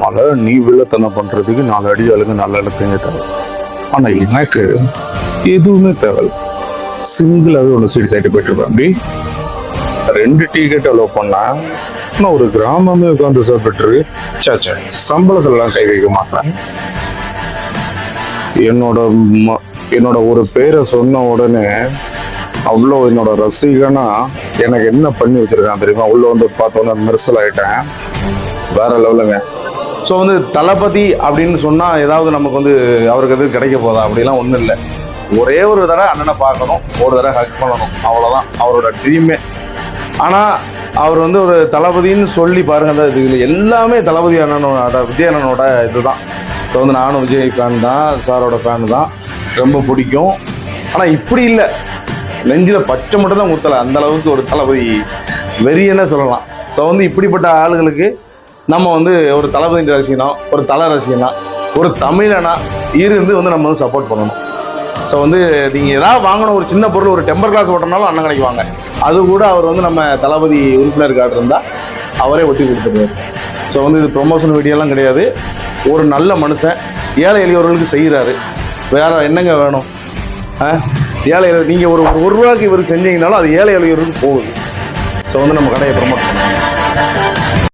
மலை நீ வில்லத்தனம் பண்றதுக்கு 4 அடி ஆளுங்க 4 இடத்துங்க தேவை. ஆனா எனக்கு எதுவுமே தேவை. சிங்கிளாவே ஒன்று சீட் சைட்டு போயிட்டு இருப்பேன். அப்படி 2 டிக்கெட் அலோவ் பண்ணா நான் ஒரு கிராமமே உட்காந்து சாப்பிட்டு சாச்சா சம்பளத்துலலாம் கை வைக்க மாட்டேன். என்னோட ஒரு பேரை சொன்ன உடனே அவ்வளோ என்னோட ரசிகனா எனக்கு என்ன பண்ணி வச்சிருக்கான் தெரியுமா? உள்ள வந்து பார்த்தோன்னா மெர்சல் ஆயிட்டேன். வேற லெவலுங்க. ஸோ வந்து தளபதி அப்படின்னு சொன்னால் ஏதாவது நமக்கு வந்து அவருக்கு எது கிடைக்க போதா? அப்படிலாம் ஒன்றும் இல்லை. ஒரே ஒரு தடவை அண்ணனை பார்க்கணும், ஒரு தடவை ஹக் பண்ணணும், அவ்வளோதான் அவரோட ட்ரீமே. ஆனால் அவர் வந்து ஒரு தளபதின்னு சொல்லி பாருங்க, இதில் எல்லாமே தளபதி அண்ணனோட விஜய் அண்ணனோட இதுதான். ஸோ வந்து நானும் விஜய் ஃபேன் தான், சாரோட ஃபேன் தான், ரொம்ப பிடிக்கும். ஆனால் இப்படி இல்லை, நெஞ்சில் பச்சை மட்டும் தான் ஊற்றலை, அந்த அளவுக்கு ஒரு தளபதி வெறியன்னு சொல்லலாம். ஸோ வந்து இப்படிப்பட்ட ஆளுகளுக்கு நம்ம வந்து ஒரு தளபதி ரசிகனா, ஒரு தலை ரசிகனா, ஒரு தமிழனா இருந்து வந்து நம்ம வந்து சப்போர்ட் பண்ணணும். ஸோ வந்து நீங்கள் ஏதாவது வாங்கணும், ஒரு சின்ன பொருள், ஒரு டெம்பர் கிளாஸ் ஓட்டினாலும் அண்ணன் கடைக்கு வாங்க, அது கூட அவர் வந்து நம்ம தளபதி உறுப்பினர் கார்டு இருந்தால் அவரே ஒட்டி கொடுத்துருவார். ஸோ வந்து இது ப்ரொமோஷன் வீடியோலாம் கிடையாது. ஒரு நல்ல மனுஷன் ஏழை எளியவர்களுக்கு செய்கிறாரு. வேற என்னங்க வேணும்? ஏழை நீங்கள் ஒரு ரூபாய்க்கு இவருக்கு செஞ்சீங்கனாலும் அது ஏழை எளியவர்களுக்கு போகுது. ஸோ வந்து நம்ம கடையை ப்ரொமோட் பண்ணுவோம்.